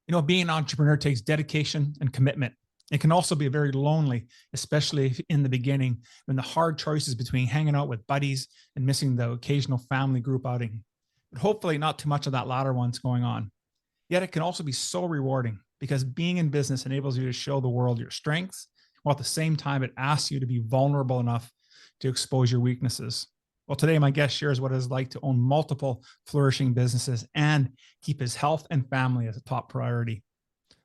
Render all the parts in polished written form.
Being an entrepreneur takes dedication and commitment. It can also be very lonely, especially in the beginning when the hard choices between hanging out with buddies and missing the occasional family group outing. But hopefully not too much of that latter one's going on. Yet it can also be so rewarding because being in business enables you to show the world your strengths, while at the same time it asks you to be vulnerable enough to expose your weaknesses. Well, today my guest shares what it is like to own multiple flourishing businesses and keep his health and family as a top priority.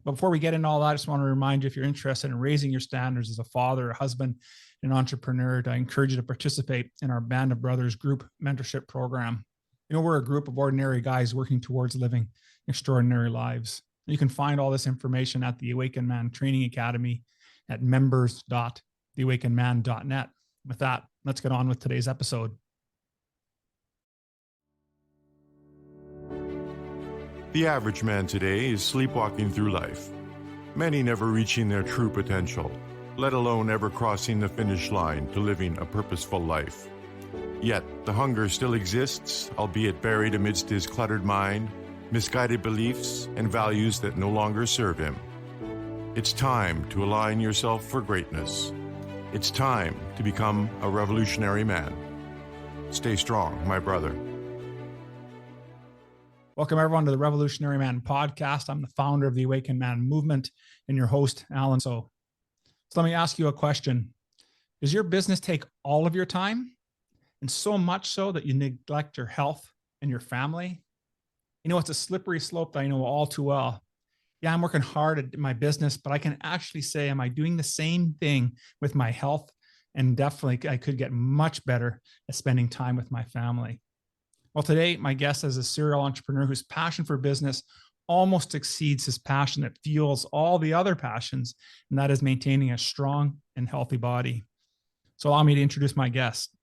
But before we get into all that, I just want to remind you, if you're interested in raising your standards as a father, a husband, an entrepreneur, I encourage you to participate in our Band of Brothers group mentorship program. We're a group of ordinary guys working towards living extraordinary lives. You can find all this information at the Awakened Man Training Academy at members.theawakenedman.net. With that, let's get on with today's episode. The average man today is sleepwalking through life, many never reaching their true potential, let alone ever crossing the finish line to living a purposeful life. Yet, the hunger still exists, albeit buried amidst his cluttered mind, misguided beliefs, and values that no longer serve him. It's time to align yourself for greatness. It's time to become a revolutionary man. Stay strong, my brother. Welcome, everyone, to the Revolutionary Man podcast. I'm the founder of the Awakened Man movement and your host, Alan. So let me ask you a question. Does your business take all of your time, and so much so that you neglect your health and your family? It's a slippery slope that I know all too well. Yeah, I'm working hard at my business, but I can actually say, am I doing the same thing with my health? And definitely, I could get much better at spending time with my family. Well, today, my guest is a serial entrepreneur whose passion for business almost exceeds his passion that fuels all the other passions, and that is maintaining a strong and healthy body. So allow me to introduce my guest.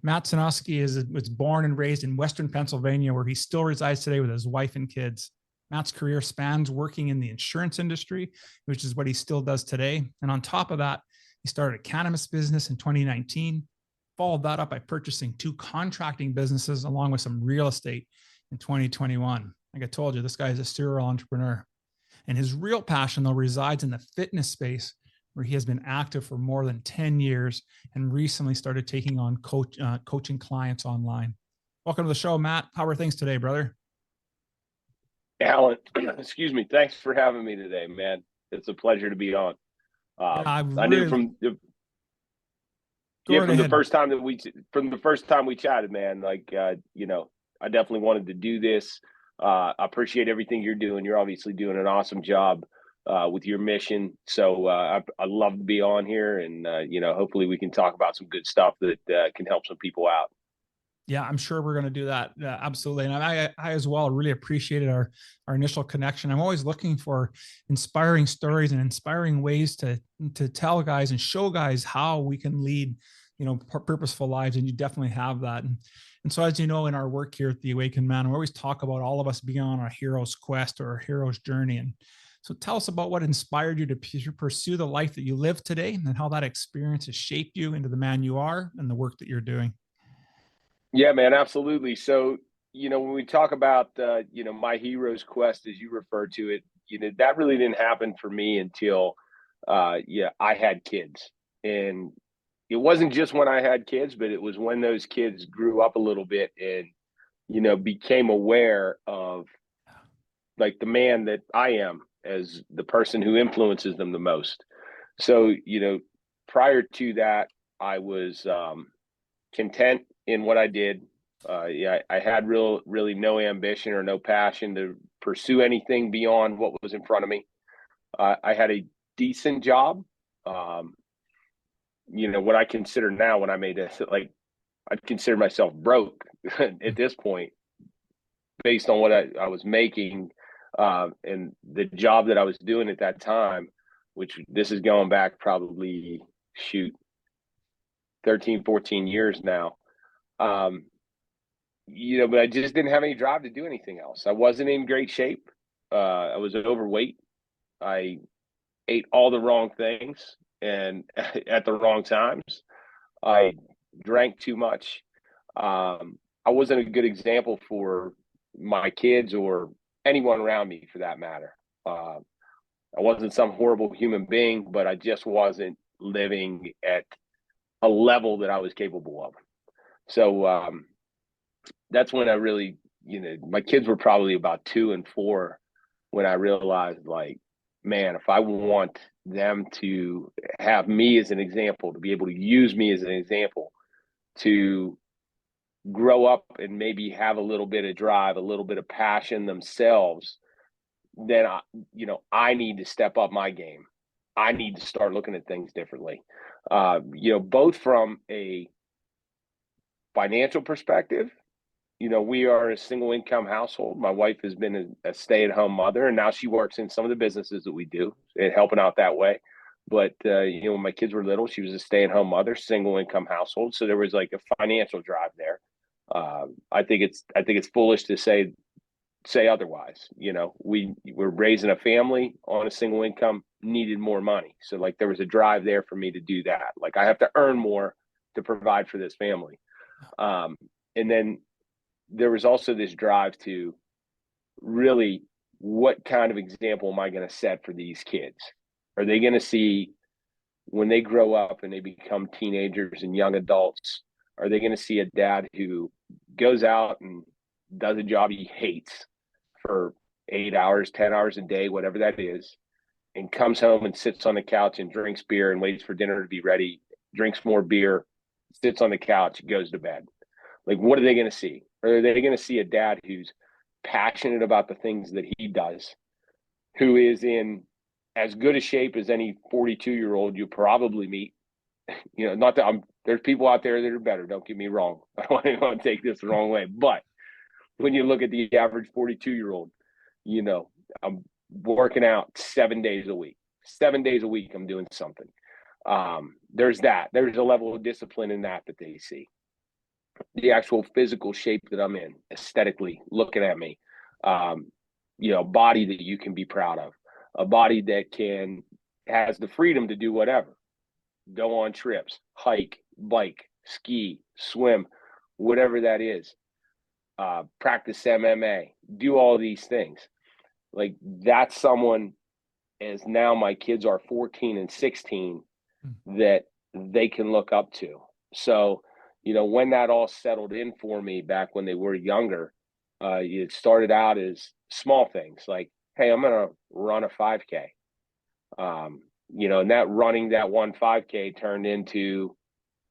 Matt Sinosky was born and raised in Western Pennsylvania, where he still resides today with his wife and kids. Matt's career spans working in the insurance industry, which is what he still does today. And on top of that, he started a cannabis business in 2019, followed that up by purchasing 2 contracting businesses along with some real estate in 2021. Like I told you, this guy is a serial entrepreneur. And his real passion, though, resides in the fitness space, where he has been active for more than 10 years and recently started taking on coaching clients online. Welcome to the show, Matt. How are things today, brother? Alan, excuse me. Thanks for having me today, man. It's a pleasure to be on. I knew from the first time we chatted, man, I definitely wanted to do this. I appreciate everything you're doing. You're obviously doing an awesome job with your mission. So I love to be on here, and hopefully we can talk about some good stuff that can help some people out. Yeah, I'm sure we're going to do that. Absolutely. And I as well really appreciated our initial connection. I'm always looking for inspiring stories and inspiring ways to tell guys and show guys how we can lead, purposeful lives. And you definitely have that. And so, as you know, in our work here at the Awakened Man, we always talk about all of us being on a hero's quest or a hero's journey. And so tell us about what inspired you to pursue the life that you live today, and how that experience has shaped you into the man you are and the work that you're doing. Yeah, man, absolutely. So, when we talk about, my hero's quest, as you refer to it, that really didn't happen for me until, I had kids. And it wasn't just when I had kids, but it was when those kids grew up a little bit and, became aware of like the man that I am as the person who influences them the most. So, prior to that, I was content in what I did. I had really no ambition or no passion to pursue anything beyond what was in front of me. I had a decent job. What I consider now, when I made this, I'd consider myself broke at this point based on what I was making and the job that I was doing at that time, which this is going back probably 13, 14 years now. But I just didn't have any drive to do anything else. I wasn't in great shape. I was overweight. I ate all the wrong things and at the wrong times. I drank too much. I wasn't a good example for my kids or anyone around me, for that matter. I wasn't some horrible human being, but I just wasn't living at a level that I was capable of. So that's when I really, my kids were probably about 2 and 4 when I realized, like, man, if I want them to have me as an example, to be able to use me as an example, to grow up and maybe have a little bit of drive, a little bit of passion themselves, then I need to step up my game. I need to start looking at things differently. Both from a financial perspective. We are a single income household. My wife has been a stay-at-home mother, and now she works in some of the businesses that we do and helping out that way. But when my kids were little, she was a stay-at-home mother, single income household. So there was like a financial drive there. I think it's foolish to say otherwise. We're raising a family on a single income, needed more money. So like there was a drive there for me to do that. Like I have to earn more to provide for this family. And then there was also this drive to really, what kind of example am I going to set for these kids? Are they going to see, when they grow up and they become teenagers and young adults, are they going to see a dad who goes out and does a job he hates for 8 hours, 10 hours a day, whatever that is, and comes home and sits on the couch and drinks beer and waits for dinner to be ready, drinks more beer, sits on the couch, goes to bed? Like, what are they going to see? Or are they going to see a dad who's passionate about the things that he does, who is in as good a shape as any 42-year-old you probably meet? Not that there's people out there that are better, don't get me wrong. I don't want to take this the wrong way. But when you look at the average 42-year-old, I'm working out 7 days a week. 7 days a week, I'm doing something. There's that. There's a level of discipline in that they see. The actual physical shape that I'm in, aesthetically looking at me, a body that you can be proud of, a body that has the freedom to do whatever, go on trips, hike, bike, ski, swim, whatever that is, practice MMA, do all these things. Like, that's someone, as now my kids are 14 and 16, that they can look up to. So, when that all settled in for me back when they were younger, it started out as small things like, hey, I'm going to run a 5K. And that running that one 5K turned into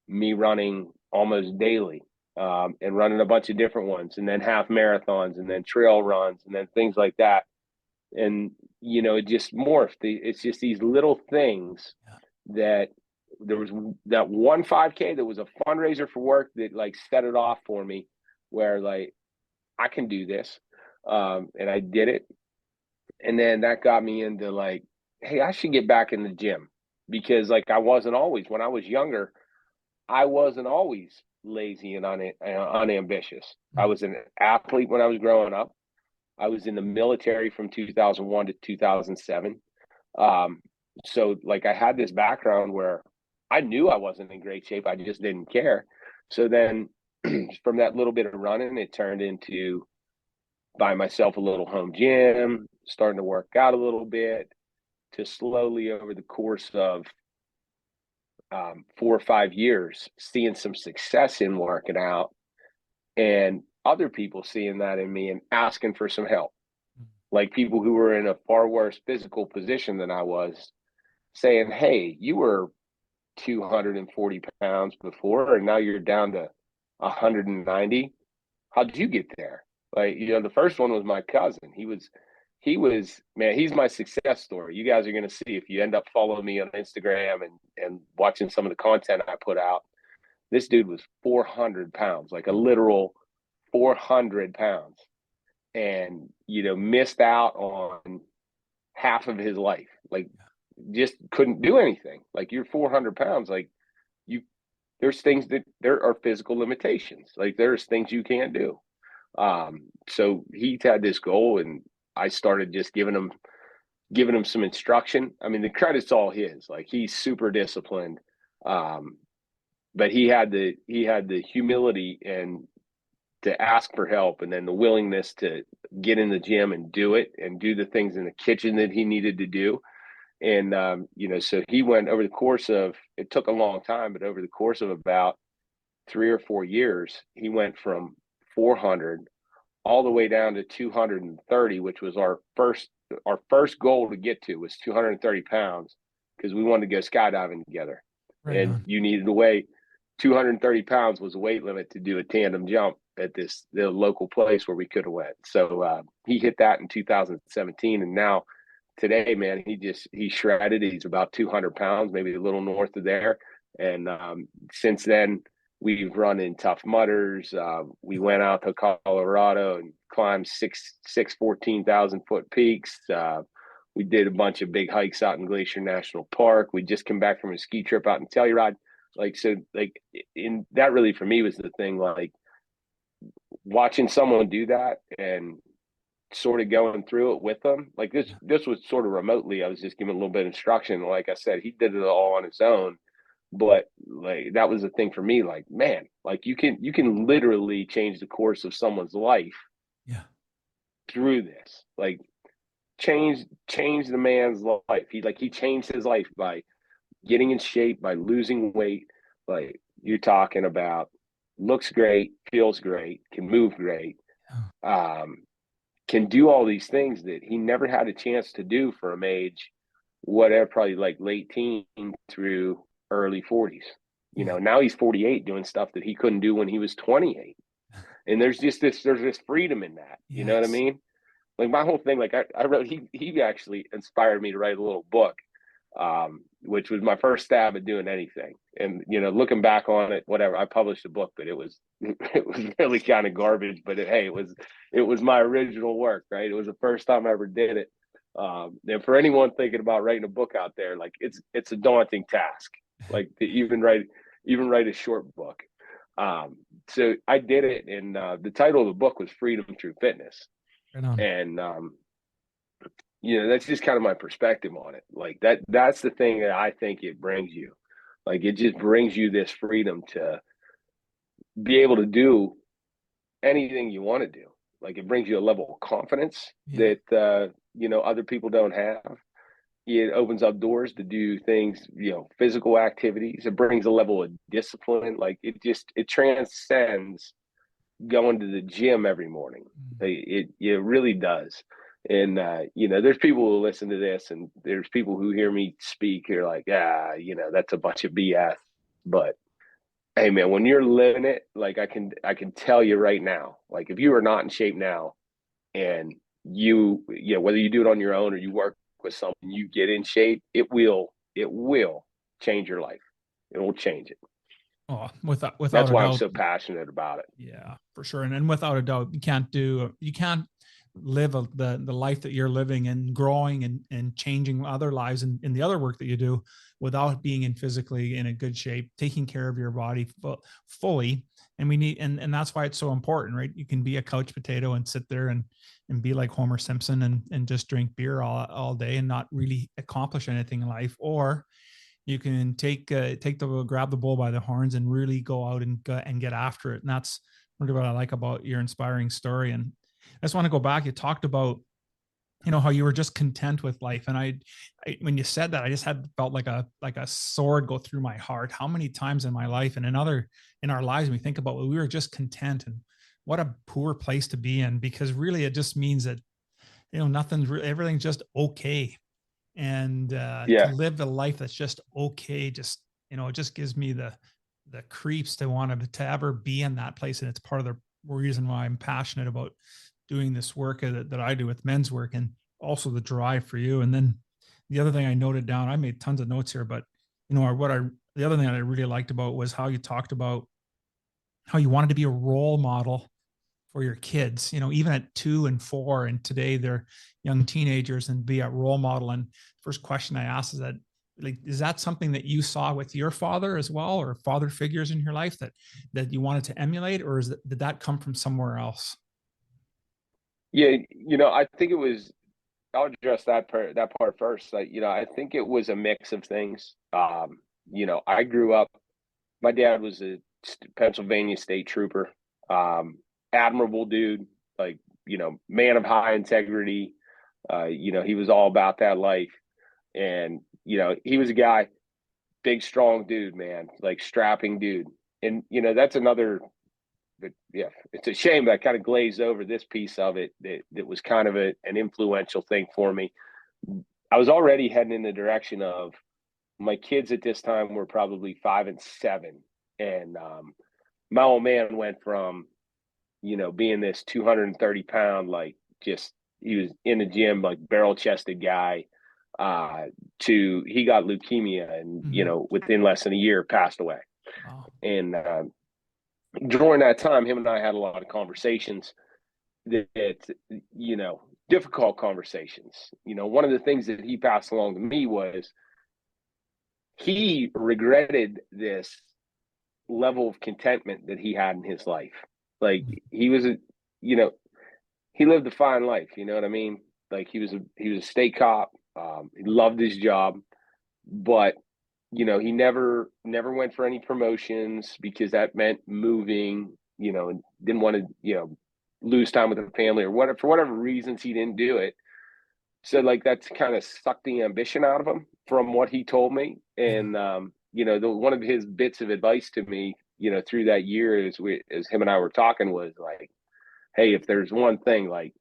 me running almost daily, and running a bunch of different ones, and then half marathons, and then trail runs, and then things like that. And, it just morphed. It's just these little things that there was that one 5K that was a fundraiser for work that like set it off for me, where like, I can do this. And I did it. And then that got me into like, hey, I should get back in the gym, because like when I was younger, I wasn't always lazy and unambitious. I was an athlete when I was growing up. I was in the military from 2001 to 2007. So like I had this background where I knew I wasn't in great shape. I just didn't care. So then from that little bit of running, it turned into buying myself a little home gym, starting to work out a little bit, to slowly over the course of 4 or 5 years, seeing some success in working out, and other people seeing that in me and asking for some help. Like people who were in a far worse physical position than I was, saying, hey, you were 240 pounds before, and now you're down to 190. How'd you get there? Like, the first one was my cousin. He was, man, he's my success story. You guys are going to see if you end up following me on Instagram and watching some of the content I put out. This dude was 400 pounds, like a literal 400 pounds, and, missed out on half of his life. Like, just couldn't do anything. Like, you're 400 pounds. Like, there are physical limitations. Like, there's things you can't do. So he had this goal, and I started just giving him some instruction. I mean, the credit's all his. Like, he's super disciplined. But he had the humility and ask for help, and then the willingness to get in the gym and do it and do the things in the kitchen that he needed to do. And, so he went over the course of, it took a long time, but over the course of about 3 or 4 years, he went from 400 all the way down to 230, which was our first goal to get to, was 230 pounds, because we wanted to go skydiving together. Right and on. You needed to weigh 230 pounds was a weight limit to do a tandem jump at the local place where we could have went. So he hit that in 2017. And now today, man, he's shredded. He's about 200 pounds, maybe a little north of there. And since then, we've run in Tough Mudders. We went out to Colorado and climbed six 14,000-foot peaks. We did a bunch of big hikes out in Glacier National Park. We just came back from a ski trip out in Telluride. In that, really for me was the thing, like watching someone do that and sort of going through it with them. Like this was sort of remotely. I was just giving a little bit of instruction. Like I said, he did it all on his own. But like that was the thing for me, like, man, like you can literally change the course of someone's life through this. Like change the man's life. He changed his life by getting in shape, by losing weight. Like you're talking about, looks great, feels great, can move great, can do all these things that he never had a chance to do from age whatever, probably like late teen through early 40s. Now he's 48 doing stuff that he couldn't do when he was 28. And there's this freedom in that. You know what I mean? Like my whole thing, like I wrote, he actually inspired me to write a little book, which was my first stab at doing anything. And, looking back on it, whatever, I published a book, but it was really kind of garbage, but it was my original work, right? It was the first time I ever did it. And for anyone thinking about writing a book out there, like it's a daunting task, like to even write a short book. So I did it, and the title of the book was Freedom Through Fitness. Right on. And that's just kind of my perspective on it. Like that's the thing that I think it brings you. Like it just brings you this freedom to be able to do anything you want to do. Like it brings you a level of confidence that other people don't have. It opens up doors to do things, physical activities. It brings a level of discipline. Like it transcends going to the gym every morning. It really does. And there's people who listen to this, and there's people who hear me speak who are like, that's a bunch of BS. But hey, man, when you're living it, like I can tell you right now, like if you are not in shape now, and whether you do it on your own or you work with someone, you get in shape, it will change your life. It will change it. Oh, without that's a why doubt. I'm so passionate about it. Yeah, for sure. And without a doubt, you can't live the life that you're living and growing and changing other lives in the other work that you do without being physically in a good shape, taking care of your body fully. And we need, and that's why it's so important, right? You can be a couch potato and sit there and be like Homer Simpson and just drink beer all day and not really accomplish anything in life. Or you can grab the bull by the horns and really go out and get after it. And that's really what I like about your inspiring story. And I just want to go back. You talked about, how you were just content with life. And I when you said that, I just felt like a sword go through my heart. How many times in my life and in our lives, we think about, well, we were just content, and what a poor place to be in, because really it just means that, everything's just okay. And to live a life that's just okay, just, it just gives me the creeps to want to ever be in that place. And it's part of the reason why I'm passionate about doing this work that I do with men's work, and also the drive for you. And then the other thing I noted down, I made tons of notes here, but the other thing that I really liked about was how you talked about how you wanted to be a role model for your kids, even at 2 and 4, and today they're young teenagers, and be a role model. And first question I asked is that, like, is that something that you saw with your father as well, or father figures in your life that you wanted to emulate, or did that come from somewhere else? Yeah, I think it was. I'll address that part first. I think it was a mix of things. I grew up. My dad was a Pennsylvania state trooper. admirable dude, like, man of high integrity. He was all about that life. And, he was a guy, big, strong dude, man, like strapping dude. And, that's another, but yeah, it's a shame that I kind of glazed over this piece of it that was kind of an influential thing for me. I was already heading in the direction of my kids at this time were probably 5 and 7. And my old man went from, being this 230 pound, like just, he was in the gym, like barrel chested guy, to he got leukemia and, within less than a year passed away. Wow. And during that time, him and I had a lot of conversations that difficult conversations. One of the things that he passed along to me was he regretted this level of contentment that he had in his life. Like he was he lived a fine life, you know what I mean? Like he was a state cop. He loved his job, but he never went for any promotions because that meant moving, and didn't want to, lose time with the family or whatever. For whatever reasons, he didn't do it. So like that's kind of sucked the ambition out of him from what he told me. And one of his bits of advice to me, through that year as him and I were talking was like, hey, if there's one thing, like,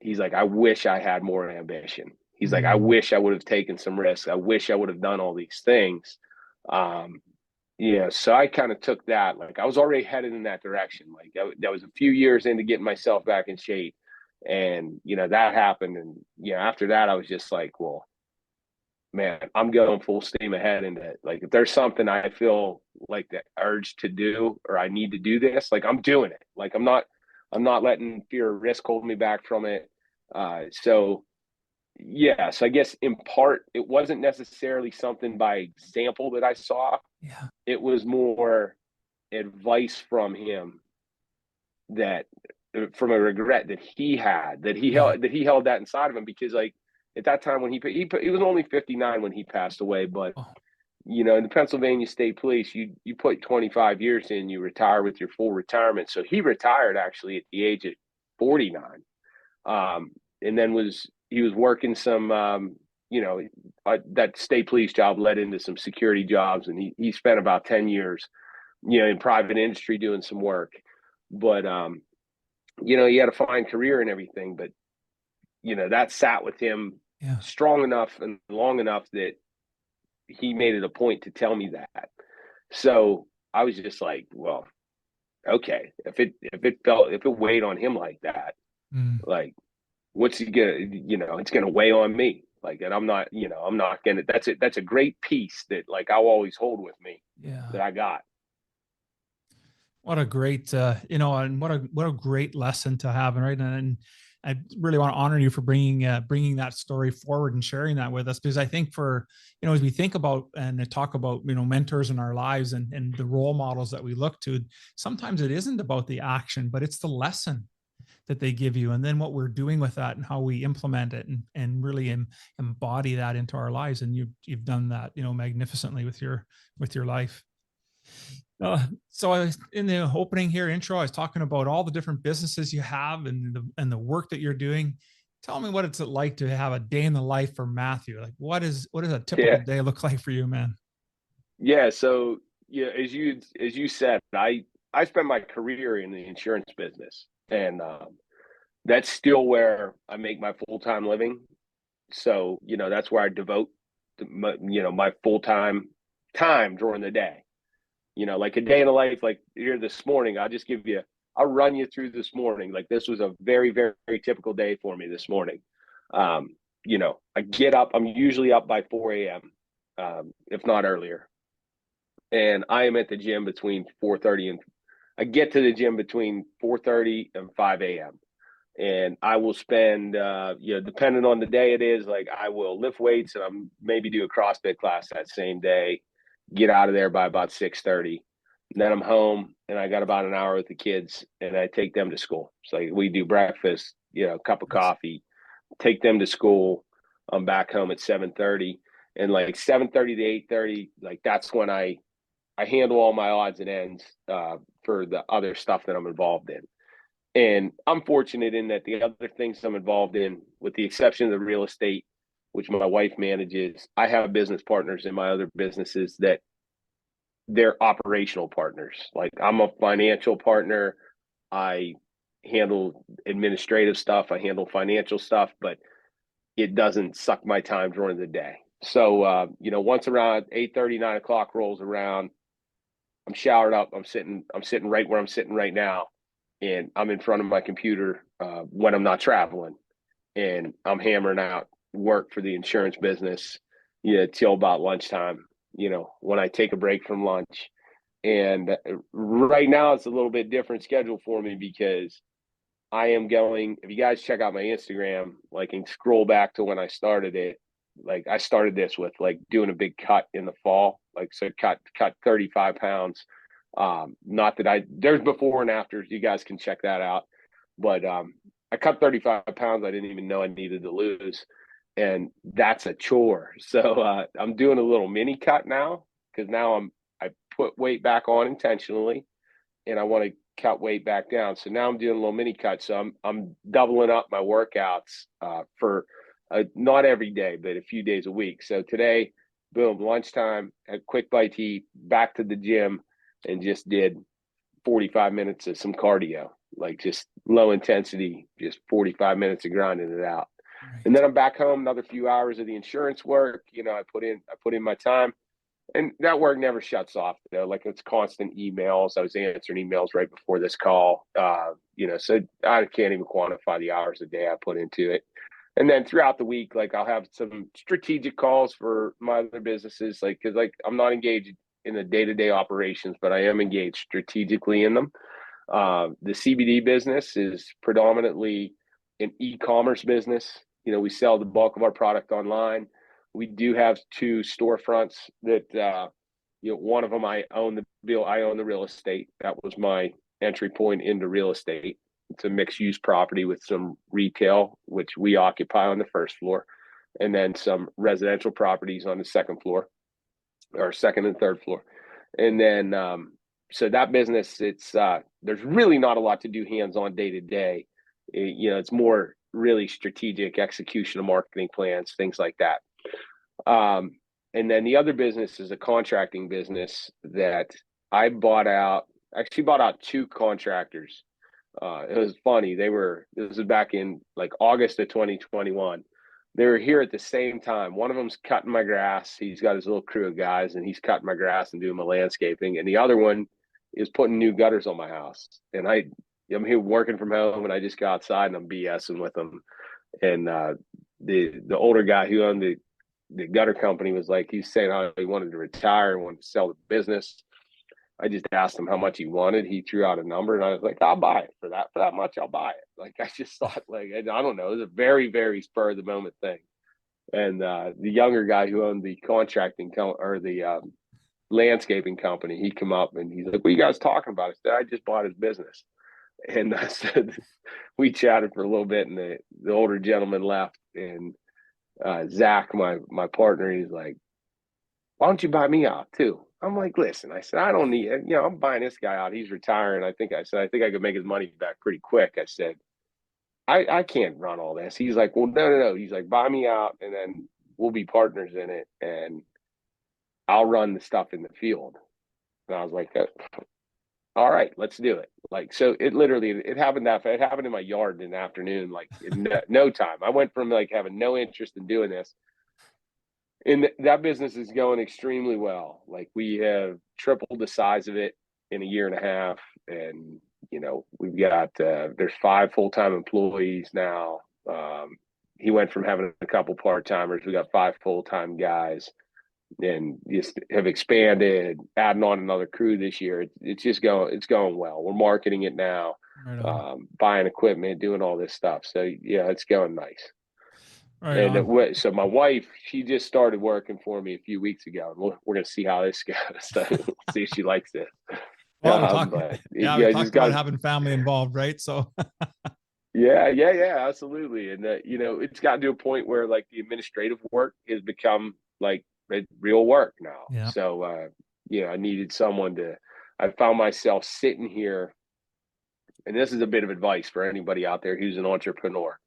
he's like, I wish I had more ambition. He's like, I wish I would have taken some risks. I wish I would have done all these things. So I kind of took that, like I was already headed in that direction. Like that was a few years into getting myself back in shape. And, that happened. And, after that, I was just like, well, man, I'm going full steam ahead into it. Like, if there's something I feel like the urge to do, or I need to do this, like I'm doing it. Like, I'm not letting fear or risk hold me back from it. So I guess in part, it wasn't necessarily something by example that I saw. Yeah. It was more advice from him from a regret that he had, that he held that inside of him, because like at that time when he was only 59 when he passed away, but in the Pennsylvania State Police, you put 25 years in, you retire with your full retirement. So he retired actually at the age of 49, and then he was working some that state police job led into some security jobs, and he spent about 10 years in private industry doing some work. But he had a fine career and everything, but that sat with him strong enough and long enough that he made it a point to tell me that. So I was just like, well, okay, if it weighed on him like that, like, what's he gonna, it's gonna weigh on me. Like, and I'm not gonna, that's a great piece that like I'll always hold with me that I got. What a great, and what a great lesson to have. And right. And I really want to honor you for bringing that story forward and sharing that with us, because I think as we think about and talk about, mentors in our lives and the role models that we look to, sometimes it isn't about the action, but it's the lesson that they give you. And then what we're doing with that and how we implement it and really embody that into our lives. And you've done that, magnificently with your life. So in the opening here intro, I was talking about all the different businesses you have and the work that you're doing. Tell me what it's like to have a day in the life for Matthew. Like, what does a typical day look like for you, man? Yeah. So as you said, I spent my career in the insurance business, and that's still where I make my full-time living. So that's where I devote my full-time time during the day. Like a day in the life, like here this morning, I'll run you through this morning. Like, this was a very, very, very typical day for me this morning. I get up, I'm usually up by 4 a.m., if not earlier. And I am at the gym between 4:30 and I get to the gym between 4:30 and 5 a.m. And I will spend, depending on the day it is, like I will lift weights and I'm maybe do a CrossFit class that same day, get out of there by about 6:30. And then I'm home and I got about an hour with the kids and I take them to school. So we do breakfast, cup of coffee, take them to school. I'm back home at 7:30, and like 7:30 to 8:30, like that's when I handle all my odds and ends for the other stuff that I'm involved in. And I'm fortunate in that the other things I'm involved in, with the exception of the real estate, which my wife manages, I have business partners in my other businesses that they're operational partners. Like, I'm a financial partner. I handle administrative stuff. I handle financial stuff, but it doesn't suck my time during the day. So, once around 8:30, 9 o'clock rolls around, I'm showered up. I'm sitting right where I'm sitting right now, and I'm in front of my computer when I'm not traveling, and I'm hammering out work for the insurance business, till about lunchtime. When I take a break from lunch, and right now it's a little bit different schedule for me because I am going. If you guys check out my Instagram, like, and scroll back to when I started it, like, I started this with like doing a big cut in the fall, like, so cut 35 pounds. Not that there's before and afters, you guys can check that out. But I cut 35 pounds I didn't even know I needed to lose. And that's a chore. So I'm doing a little mini cut now, because now I put weight back on intentionally, and I want to cut weight back down. So now I'm doing a little mini cut. So I'm doubling up my workouts for not every day, but a few days a week. So today, boom, lunchtime, a quick bite to eat, back to the gym, and just did 45 minutes of some cardio, like just low intensity, just 45 minutes of grinding it out. Right. And then I'm back home, another few hours of the insurance work. I put in my time. And that work never shuts off, though. Like, it's constant emails. I was answering emails right before this call. So I can't even quantify the hours a day I put into it. And then throughout the week, like, I'll have some strategic calls for my other businesses, like, because, like, I'm not engaged in the day-to-day operations, but I am engaged strategically in them. The CBD business is predominantly an e-commerce business. We sell the bulk of our product online. We do have 2 storefronts that, one of them I own the real estate. That was my entry point into real estate. It's a mixed use property with some retail, which we occupy on the first floor, and then some residential properties on the second floor, or second and third floor. And then, so that business, there's really not a lot to do hands-on day to day. It's more really strategic execution of marketing plans, things like that. And then the other business is a contracting business that I bought out. Actually bought out 2 contractors. It was funny. This was back in like August of 2021. They were here at the same time. One of them's cutting my grass. He's got his little crew of guys, and he's cutting my grass and doing my landscaping. And the other one is putting new gutters on my house. And I'm here working from home, and I just go outside and I'm BSing with them. And the older guy who owned the gutter company was like, he's saying how he wanted to retire and wanted to sell the business. I just asked him how much he wanted. He threw out a number, and I was like, I'll buy it for that much. I'll buy it. Like, I just thought, like, I don't know. It was a very, very spur of the moment thing. And the younger guy who owned the contracting or the landscaping company, he come up and he's like, what are you guys talking about? I said, I just bought his business. And I said, we chatted for a little bit, and the older gentleman left, and Zach, my partner, he's like, why don't you buy me out too? I'm like, listen, I said, I don't need, I'm buying this guy out. He's retiring. I think I could make his money back pretty quick. I said, I can't run all this. He's like, well, no. He's like, buy me out, and then we'll be partners in it, and I'll run the stuff in the field. And I was like, all right, let's do it. Like, so it happened in my yard in the afternoon, like in no time. I went from like having no interest in doing this. And that business is going extremely well. Like, we have tripled the size of it in a year and a half. And, we've got, there's 5 full-time employees now. He went from having a couple part-timers. We got 5 full-time guys, and just have expanded, adding on another crew this year. It's going well. We're marketing it now, Right buying equipment, doing all this stuff. So yeah, it's going nice. Right And so my wife, she just started working for me a few weeks ago, and we're going to see how this goes. So see if she likes it. Well, we talked about having family involved, right? So yeah, absolutely. And it's gotten to a point where like the administrative work has become like real work now. Yeah. So I needed someone I found myself sitting here and this is a bit of advice for anybody out there who's an entrepreneur.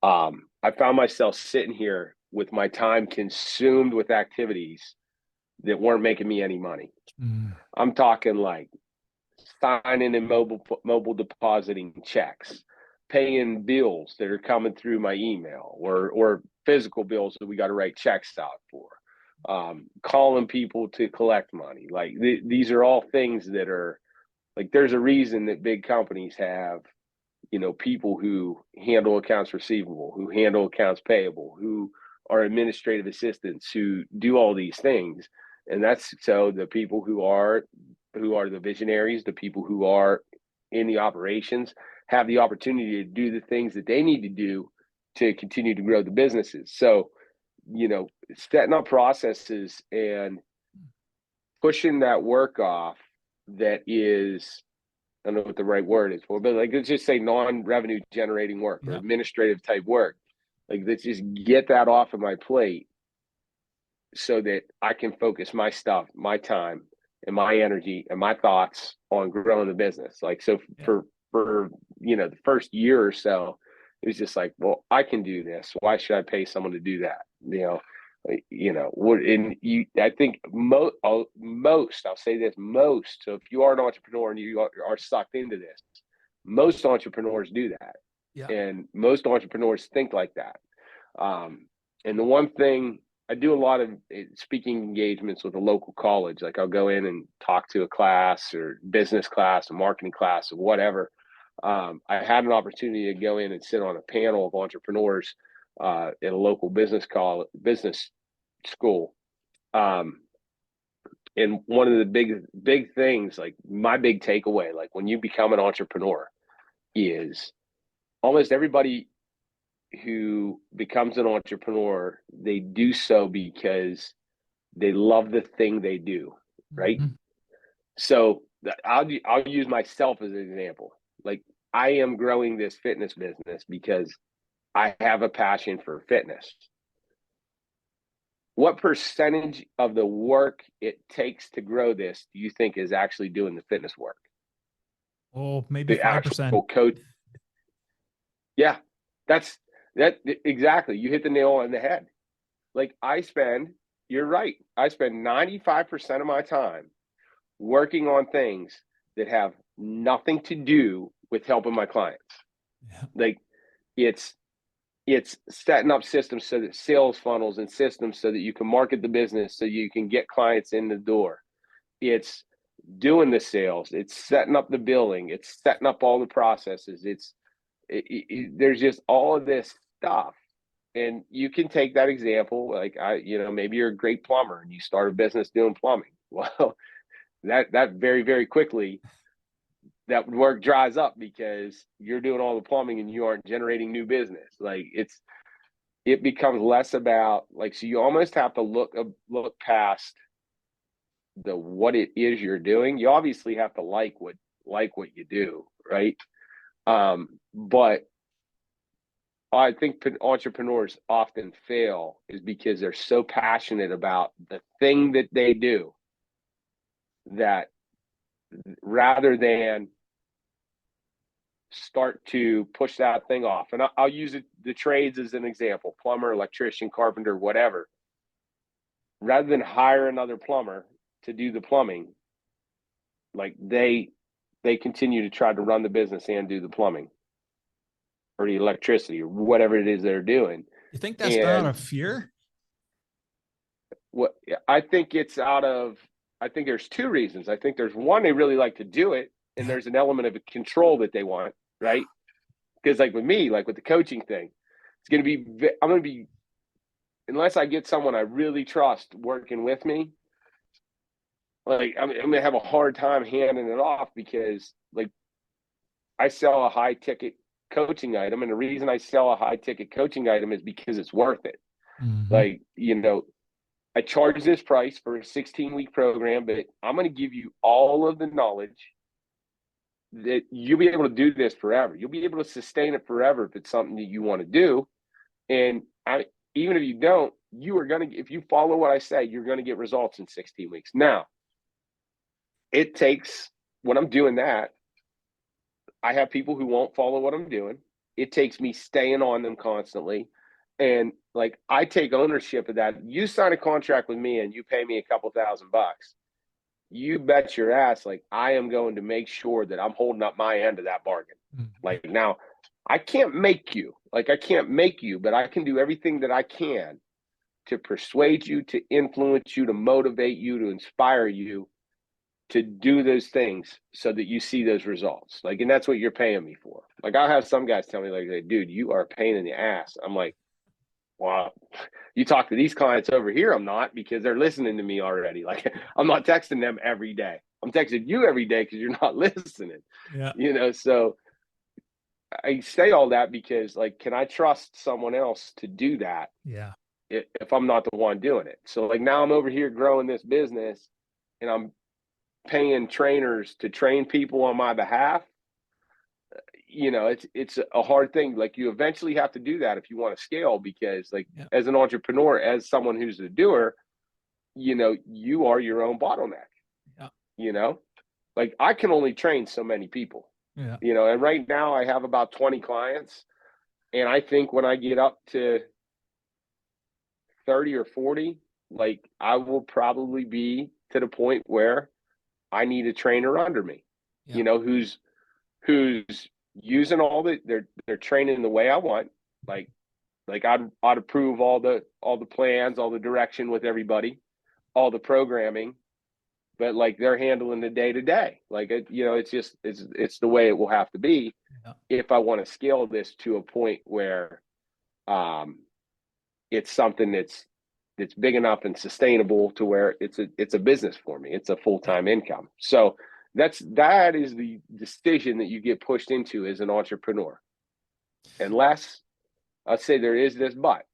I found myself sitting here with my time consumed with activities that weren't making me any money. I'm talking like signing and mobile depositing checks, paying bills that are coming through my email, or physical bills that we got to write checks out for, calling people to collect money. Like these are all things that are like, there's a reason that big companies have, you know, people who handle accounts receivable, who handle accounts payable, who are administrative assistants, who do all these things. And that's so the people who are the visionaries, the people who are in the operations, have the opportunity to do the things that they need to do to continue to grow the businesses. So, you know, setting up processes and pushing that work off that is, I don't know what the right word is for, but like, let's just say non-revenue generating work or administrative type work. Like, let's just get that off of my plate so that I can focus my stuff, my time, and my energy and my thoughts on growing the business. Like, so for, you know, the first year or so, it was just like, well, I can do this. Why should I pay someone to do that? You know, I think most, I'll say this, most. So if you are an entrepreneur and you are sucked into this, most entrepreneurs do that. Yeah. And most entrepreneurs think like that. And the one thing, I do a lot of speaking engagements with a local college. Like, I'll go in and talk to a class or business class, a marketing class, or whatever. I had an opportunity to go in and sit on a panel of entrepreneurs at a local business school. And one of the big things, like my big takeaway, like when you become an entrepreneur, is almost everybody who becomes an entrepreneur, they do so because they love the thing they do, right? Mm-hmm. So I'll use myself as an example. Like, I am growing this fitness business because I have a passion for fitness. What percentage of the work it takes to grow this do you think is actually doing the fitness work? Oh, maybe the 5%. Code. Yeah, that exactly. You hit the nail on the head. Like, you're right. I spend 95% of my time working on things that have nothing to do with helping my clients. Yeah. Like, it's setting up systems so that sales funnels and systems so that you can market the business, so you can get clients in the door. It's doing the sales. It's setting up the billing. It's setting up all the processes. There's just all of this stuff. And you can take that example, like, maybe you're a great plumber and you start a business doing plumbing. Well, that very, very quickly, that work dries up because you're doing all the plumbing and you aren't generating new business. Like, it becomes less about, like, so you almost have to look past what it is you're doing. You obviously have to like what you do, right? But I think entrepreneurs often fail is because they're so passionate about the thing that they do that rather than start to push that thing off. And I'll use the trades as an example: plumber, electrician, carpenter, whatever. Rather than hire another plumber to do the plumbing, like, they continue to try to run the business and do the plumbing or the electricity or whatever it is they're doing. You think that's out of fear? What I think it's I think there's two reasons. I think there's one, they really like to do it, and there's an element of control that they want, right? Because, like with me, like with the coaching thing, I'm going to be, unless I get someone I really trust working with me, like, I'm going to have a hard time handing it off, because, like, I sell a high ticket coaching item, and the reason I sell a high ticket coaching item is because it's worth it. Mm-hmm. Like, I charge this price for a 16-week program, but I'm going to give you all of the knowledge that you'll be able to do this forever. You'll be able to sustain it forever if it's something that you want to do. And even if you don't, if you follow what I say, you're going to get results in 16 weeks. Now, it takes, when I'm doing that, I have people who won't follow what I'm doing. It takes me staying on them constantly. And like, I take ownership of that. You sign a contract with me and you pay me a couple $1,000. You bet your ass, like, I am going to make sure that I'm holding up my end of that bargain. Like, now I can't make you, but I can do everything that I can to persuade you, to influence you, to motivate you, to inspire you to do those things so that you see those results. Like, and that's what you're paying me for. Like, I'll have some guys tell me, like, dude, you are a pain in the ass. I'm like, well, you talk to these clients over here, I'm not, because they're listening to me already. Like, I'm not texting them every day. I'm texting you every day because you're not listening. Yeah. You know, so I say all that because, like, can I trust someone else to do that? Yeah. If I'm not the one doing it. So, like, now I'm over here growing this business and I'm paying trainers to train people on my behalf. You know, it's a hard thing. Like, you eventually have to do that if you want to scale, because, like, as an entrepreneur, as someone who's a doer, you know, you are your own bottleneck. Yeah. You know, like, I can only train so many people. Yeah. You know, and right now I have about 20 clients, and I think when I get up to 30 or 40, like, I will probably be to the point where I need a trainer under me, you know, who's using all they're training the way I want. Like I'd approve all the plans, all the direction with everybody, all the programming, but, like, they're handling the day to day. Like, you know, it's just, it's the way it will have to be if I want to scale this to a point where, it's something that's big enough and sustainable to where it's a business for me. It's a full-time income. So that is the decision that you get pushed into as an entrepreneur. Unless, I'd say there is this but.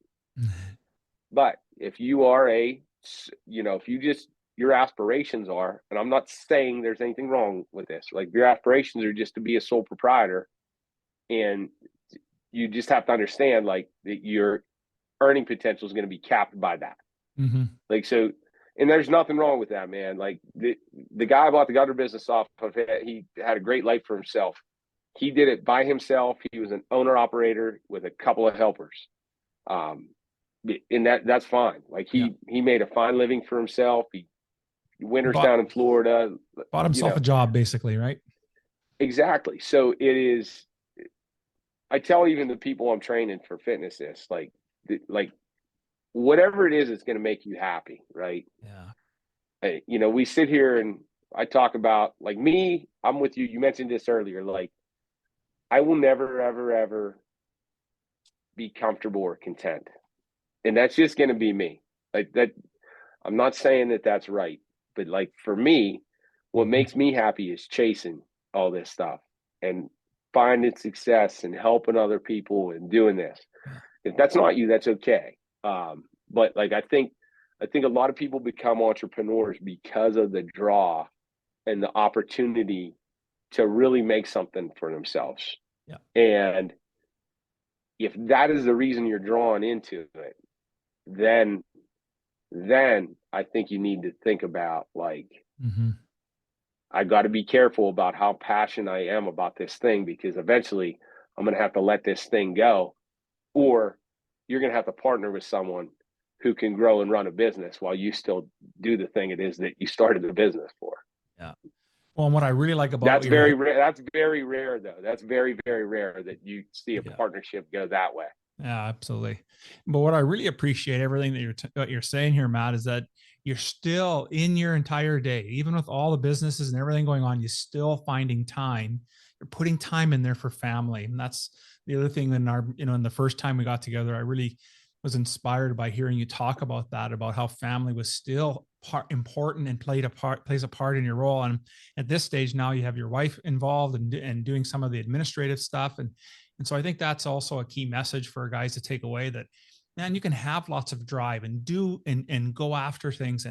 But if you are if you just, your aspirations are, and I'm not saying there's anything wrong with this, like, your aspirations are just to be a sole proprietor, and you just have to understand, like, that your earning potential is going to be capped by that. Like, so, and there's nothing wrong with that, man. Like, the guy I bought the gutter business off of, he had a great life for himself. He did it by himself. He was an owner operator with a couple of helpers. And that's fine. Like, he made a fine living for himself. He winters down in Florida. Bought himself a job, basically, right? Exactly. So it is, I tell even the people I'm training for fitness this, like, whatever it is, it's going to make you happy, right? Yeah. You know, we sit here and I talk about, like, me, I'm with you. You mentioned this earlier. Like, I will never, ever, ever be comfortable or content. And that's just going to be me. Like, that, I'm not saying that that's right, but, like, for me, what makes me happy is chasing all this stuff and finding success and helping other people and doing this. If that's not you, that's okay. But, like, I think a lot of people become entrepreneurs because of the draw and the opportunity to really make something for themselves. Yeah. And if that is the reason you're drawn into it, then I think you need to think about, like, I got to be careful about how passionate I am about this thing, because eventually I'm going to have to let this thing go, or you're going to have to partner with someone who can grow and run a business while you still do the thing it is that you started the business for. Yeah. Well, and what I really like about that's very rare. That's very rare, though. That's very, very rare that you see a partnership go that way. Yeah, absolutely. But what I really appreciate, everything that what you're saying here, Matt, is that you're still, in your entire day, even with all the businesses and everything going on, you're still finding time. You're putting time in there for family. And that's the other thing in our, in the first time we got together, I really was inspired by hearing you talk about that, about how family was still important and plays a part in your role. And at this stage now, you have your wife involved and doing some of the administrative stuff. And so I think that's also a key message for guys to take away, that, man, you can have lots of drive and do and go after things.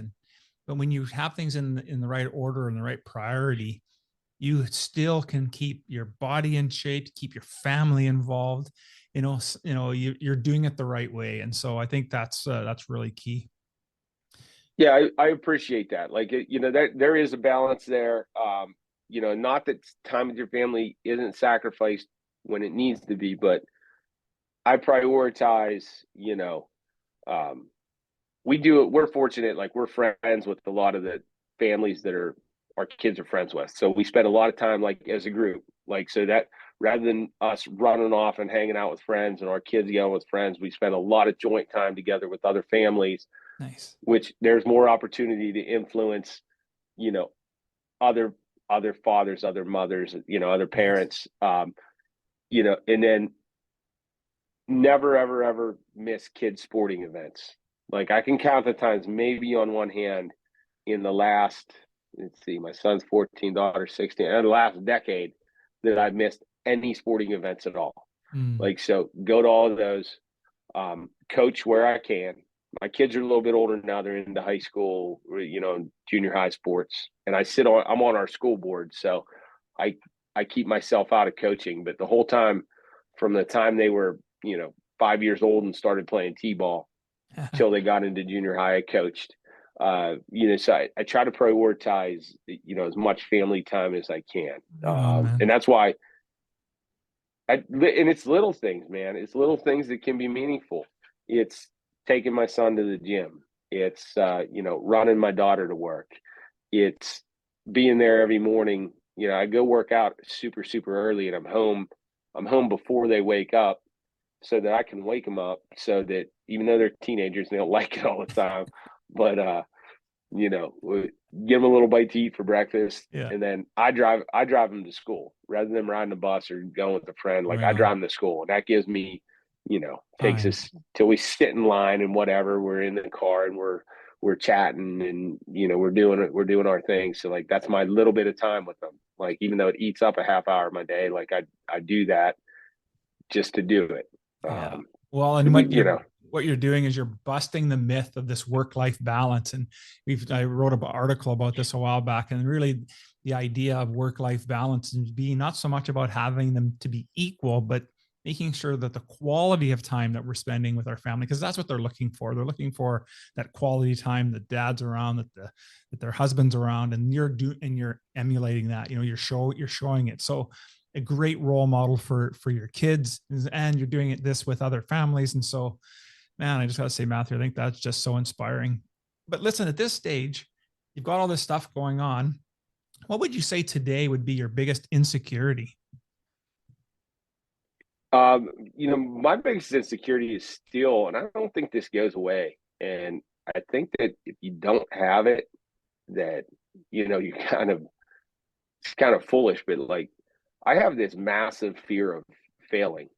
But when you have things in the right order and the right priority, you still can keep your body in shape, keep your family involved. You're doing it the right way. And so I think that's really key. Yeah, I appreciate that. Like, there is a balance there. not that time with your family isn't sacrificed when it needs to be, but I prioritize, we do it. We're fortunate. Like, we're friends with a lot of the families that our kids are friends with. So we spend a lot of time, like, as a group, like, so that rather than us running off and hanging out with friends and our kids going with friends, we spend a lot of joint time together with other families. Nice. Which there's more opportunity to influence, other fathers, other mothers, other parents, and then never, ever, ever miss kids' sporting events. Like, I can count the times maybe on one hand in the last, let's see, my son's 14, daughter's 16, and the last decade that I've missed any sporting events at all. Like, so go to all of those, coach where I can. My kids are a little bit older now. They're into high school, junior high sports. And I'm on our school board. So I keep myself out of coaching, but the whole time from the time they were, 5 years old and started playing T-ball till they got into junior high, I coached. So I try to prioritize, as much family time as I can. And that's why and it's little things, man. It's little things that can be meaningful. It's taking my son to the gym. It's, running my daughter to work. It's being there every morning. I go work out super, super early, and I'm home before they wake up, so that I can wake them up, so that even though they're teenagers, they don't like it all the time, but, give them a little bite to eat for breakfast. Yeah. And then I drive them to school rather than riding the bus or going with a friend. Like, I drive them to school, and that gives me, takes us till we sit in line and whatever, we're in the car and we're chatting and, we're doing our thing. So, like, that's my little bit of time with them. Like, even though it eats up a half hour of my day, like, I do that just to do it. Yeah. Well, and what you're doing is you're busting the myth of this work-life balance. And I wrote an article about this a while back, and really the idea of work-life balance is being not so much about having them to be equal, but making sure that the quality of time that we're spending with our family, because that's what they're looking for. They're looking for that quality time, that dad's around, that their husband's around, and you're emulating that. You're showing it. So a great role model for your kids, and you're doing this with other families. And so, man, I just got to say, Matthew, I think that's just so inspiring. But listen, at this stage, you've got all this stuff going on. What would you say today would be your biggest insecurity? My biggest insecurity is still, and I don't think this goes away. And I think that if you don't have it, that, you it's kind of foolish, but, like, I have this massive fear of failing,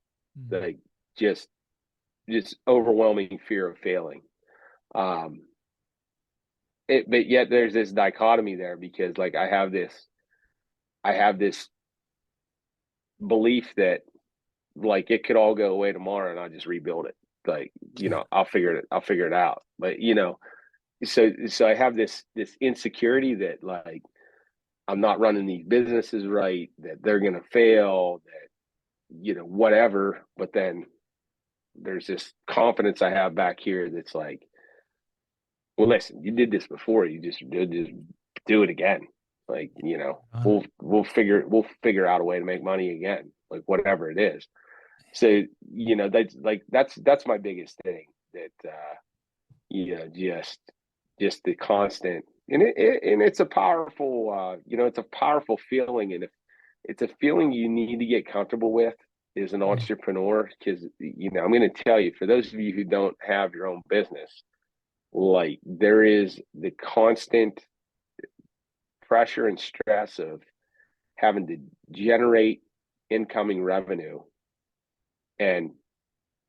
like, just overwhelming fear of failing. But yet there's this dichotomy there, because, like, I have this belief that, like, it could all go away tomorrow and I'll just rebuild it. Like, I'll figure it out. But, so I have this insecurity that, like, I'm not running these businesses right, that they're going to fail, that, whatever. But then there's this confidence I have back here that's like, well, listen, you did this before, you just do it again. Like, we'll figure out a way to make money again, like, whatever it is. So, that's my biggest thing, that, just the constant, and it's a powerful, it's a powerful feeling. And if it's a feeling you need to get comfortable with as an entrepreneur, because, I'm going to tell you, for those of you who don't have your own business, like, there is the constant pressure and stress of having to generate incoming revenue and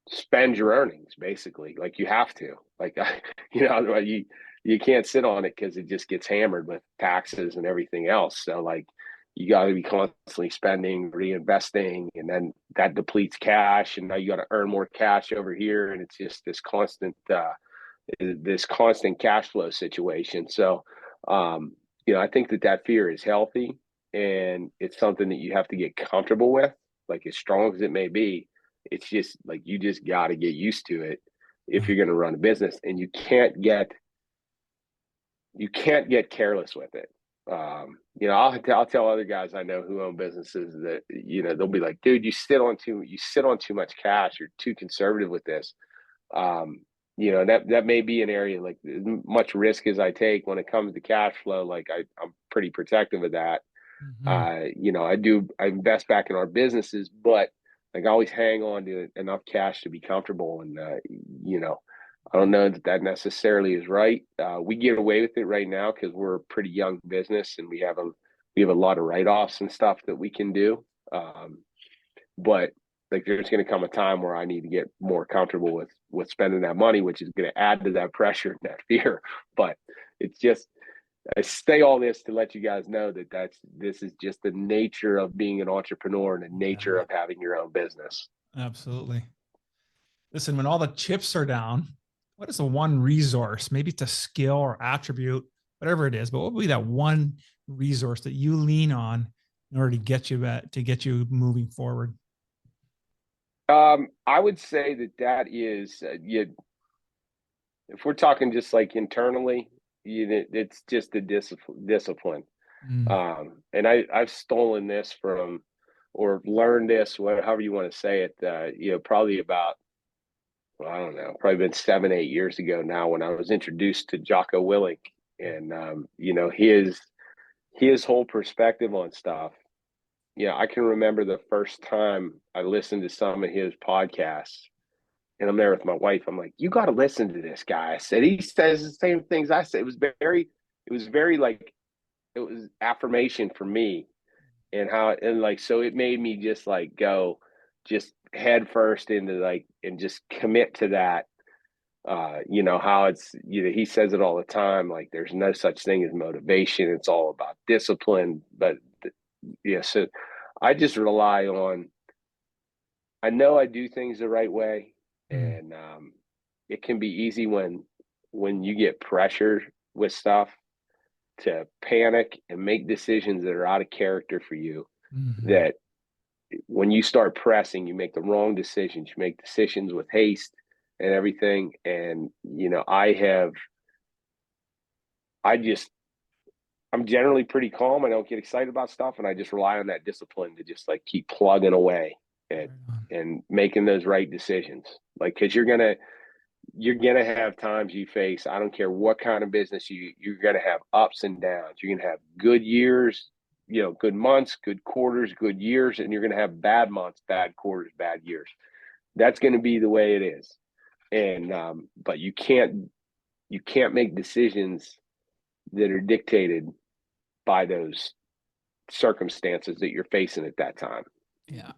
spend your earnings, basically. Like, you have to, like, otherwise you can't sit on it, because it just gets hammered with taxes and everything else. So, like, you got to be constantly spending, reinvesting, and then that depletes cash, and now you got to earn more cash over here, and it's just this constant cash flow situation. So, I think that fear is healthy, and it's something that you have to get comfortable with. Like, as strong as it may be, it's just like, you just got to get used to it if you're going to run a business, and you can't get careless with it. I'll tell other guys I know who own businesses that, they'll be like, dude, you sit on too much cash. You're too conservative with this. That may be an area, like, as much risk as I take when it comes to cash flow, like I'm pretty protective of that. I invest back in our businesses, but like I always hang on to enough cash to be comfortable. And, I don't know that necessarily is right. We get away with it right now because we're a pretty young business and we have a lot of write-offs and stuff that we can do. But like, there's going to come a time where I need to get more comfortable with spending that money, which is going to add to that pressure and that fear. But it's just, I say all this to let you guys know that this is just the nature of being an entrepreneur and the nature of having your own business. Absolutely. Listen, when all the chips are down, what is the one resource? Maybe it's a skill or attribute, whatever it is, but what would be that one resource that you lean on in order to get you moving forward? I would say that is, if we're talking just like internally, it's just the discipline. And I've stolen this from, or learned this, however you want to say it, probably about, well, I don't know, probably been 7-8 years ago now, when I was introduced to Jocko Willink, and, his whole perspective on stuff. I can remember the first time I listened to some of his podcasts, and I'm there with my wife. I'm like, you got to listen to this guy. I said, he says the same things I said. It was very like, it was affirmation for me, and so it made me just like go just head first into like, and just commit to that. How it's, he says it all the time, like there's no such thing as motivation. It's all about discipline. But so I just rely on, I know I do things the right way. And it can be easy when you get pressured with stuff to panic and make decisions that are out of character for you. That when you start pressing, you make the wrong decisions. You make decisions with haste and everything. And, I'm generally pretty calm. I don't get excited about stuff, and I just rely on that discipline to just like keep plugging away and making those right decisions. Like, cause you're going to have times you face, I don't care what kind of business you're going to have ups and downs. You're going to have good years, good months, good quarters, good years, and you're going to have bad months, bad quarters, bad years. That's going to be the way it is. And, but you can't make decisions that are dictated by those circumstances that you're facing at that time. Yeah.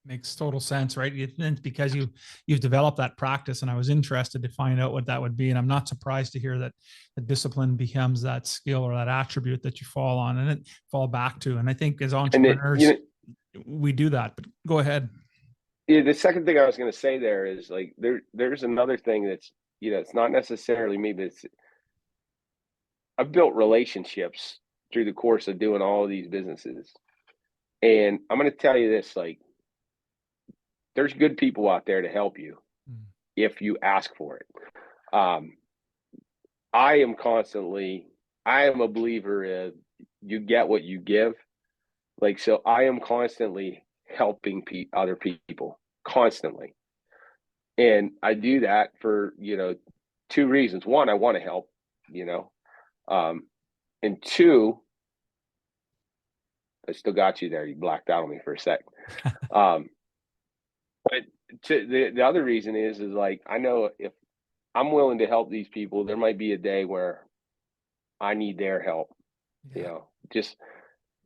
Makes total sense, right? It's because you've developed that practice, and I was interested to find out what that would be. And I'm not surprised to hear that the discipline becomes that skill or that attribute that you fall on and it fall back to. And I think as entrepreneurs, we do that, but go ahead. Yeah. The second thing I was going to say there is like, there's another thing that's, it's not necessarily me, but I've built relationships through the course of doing all of these businesses. And I'm going to tell you this, like, there's good people out there to help you if you ask for it. I am a believer in you get what you give. Like, so I am constantly helping other people, constantly. And I do that for, 2 reasons. One, I want to help, and 2, I still got you there. You blacked out on me for a sec. But the other reason is like, I know if I'm willing to help these people, there might be a day where I need their help. Just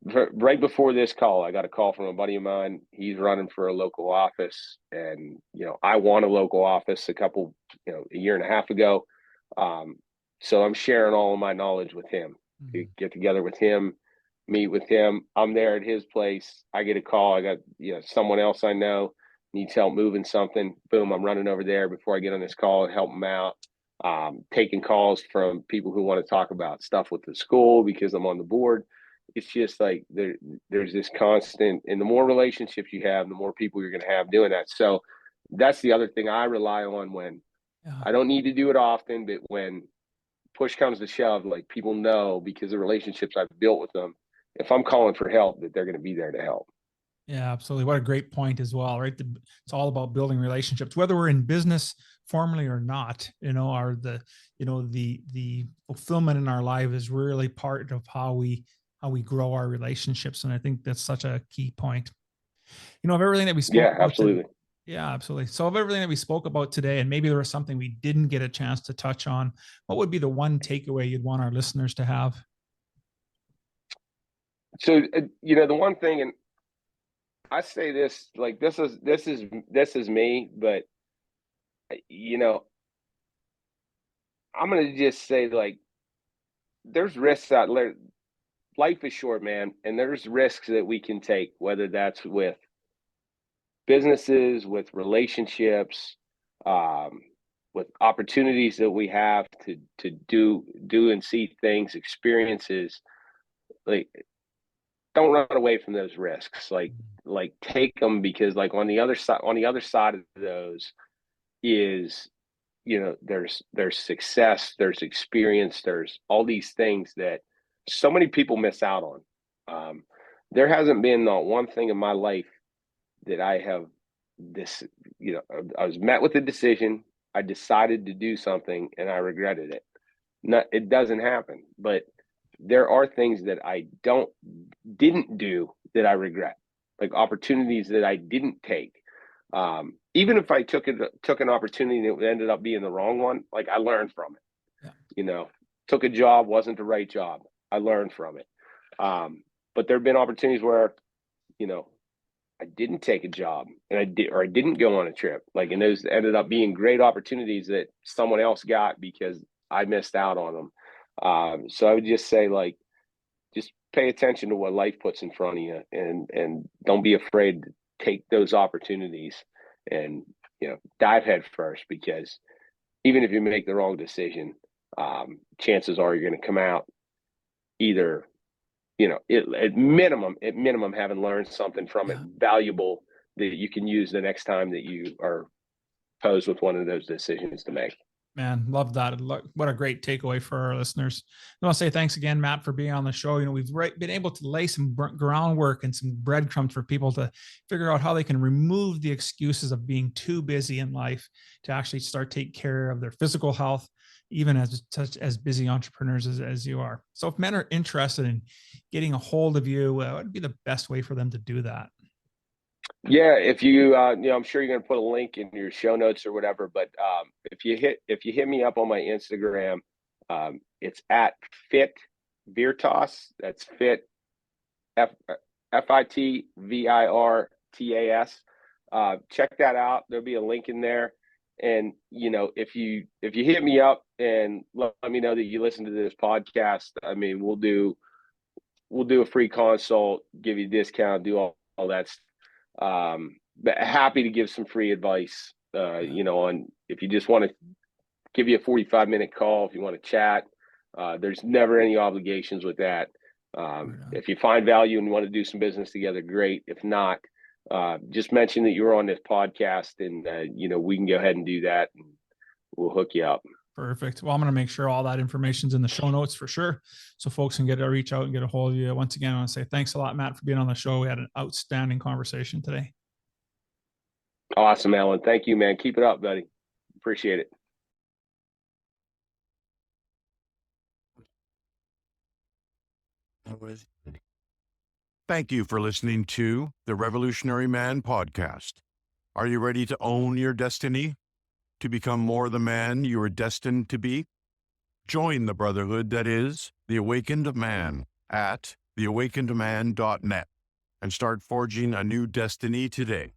right before this call, I got a call from a buddy of mine. He's running for a local office, and, I won a local office a year and a half ago. So I'm sharing all of my knowledge with him. Get together with him, meet with him. I'm there at his place. I get a call. I got, someone else I know needs help moving something. Boom, I'm running over there before I get on this call and help them out. Taking calls from people who want to talk about stuff with the school because I'm on the board. It's just like there's this constant, and the more relationships you have, the more people you're going to have doing that. So that's the other thing I rely on when I don't need to do it often, but when push comes to shove, like people know because the relationships I've built with them, if I'm calling for help, that they're going to be there to help. Yeah, absolutely. What a great point as well, right? It's all about building relationships, whether we're in business formally or not. The fulfillment in our life is really part of how we grow our relationships, and I think that's such a key point. Of everything that we spoke Yeah, about absolutely. yeah, absolutely. So of everything that we spoke about today, and maybe there was something we didn't get a chance to touch on, what would be the one takeaway you'd want our listeners to have? So, the one thing, and I say this, like, this is me, but, you know, I'm going to just say, like, there's risks out there. Life is short, man. And there's risks that we can take, whether that's with businesses, with relationships, um, with opportunities that we have to do and see things, experiences. Like, don't run away from those risks. Like take them, because like on the other side of those is, there's success, there's experience, there's all these things that so many people miss out on. There hasn't been not one thing in my life that I have this, I was met with a decision, I decided to do something and I regretted it. It doesn't happen, but there are things that I didn't do that I regret, like opportunities that I didn't take. Even if I took an opportunity that ended up being the wrong one, like I learned from it. Yeah. Took a job, wasn't the right job. I learned from it. But there have been opportunities where, I didn't take a job and I didn't go on a trip. Like, and those ended up being great opportunities that someone else got because I missed out on them. So I would just say, like, just pay attention to what life puts in front of you, and don't be afraid to take those opportunities and, dive head first, because even if you make the wrong decision, chances are you're going to come out either, at minimum having learned something from it valuable that you can use the next time that you are posed with one of those decisions to make. Man, love that. What a great takeaway for our listeners. I want to say thanks again, Matt, for being on the show. We've been able to lay some groundwork and some breadcrumbs for people to figure out how they can remove the excuses of being too busy in life to actually start taking care of their physical health, even as busy entrepreneurs as you are. So if men are interested in getting a hold of you, what would be the best way for them to do that? Yeah, if you, I'm sure you're going to put a link in your show notes or whatever, but if you hit me up on my Instagram, it's at Fit Virtas. That's Fit FITVIRTAS. Check that out. There'll be a link in there. And, if you hit me up and let me know that you listen to this podcast, I mean, we'll do a free consult, give you a discount, do all that stuff. But happy to give some free advice, on if you just want to give you a 45-minute call, if you want to chat. There's never any obligations with that. If you find value and you want to do some business together, great. If not, just mention that you're on this podcast, and we can go ahead and do that, and we'll hook you up. Perfect. Well, I'm going to make sure all that information's in the show notes for sure, so folks can reach out and get a hold of you. Once again, I want to say thanks a lot, Matt, for being on the show. We had an outstanding conversation today. Awesome, Alan. Thank you, man. Keep it up, buddy. Appreciate it. Thank you for listening to the Revolutionary Man podcast. Are you ready to own your destiny? To become more the man you are destined to be? Join the brotherhood that is the Awakened Man at theawakenedman.net and start forging a new destiny today.